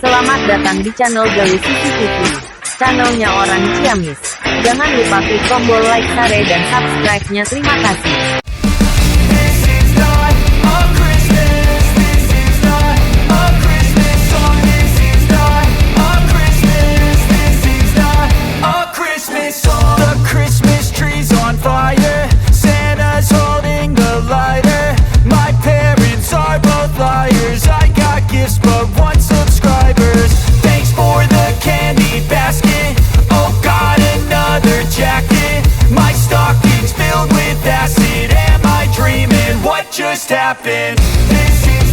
Selamat datang di channel Galuh CCTV, channelnya orang Ciamis. Jangan lupa klik tombol like, share, dan subscribe-nya. Terima kasih. Just happened. This is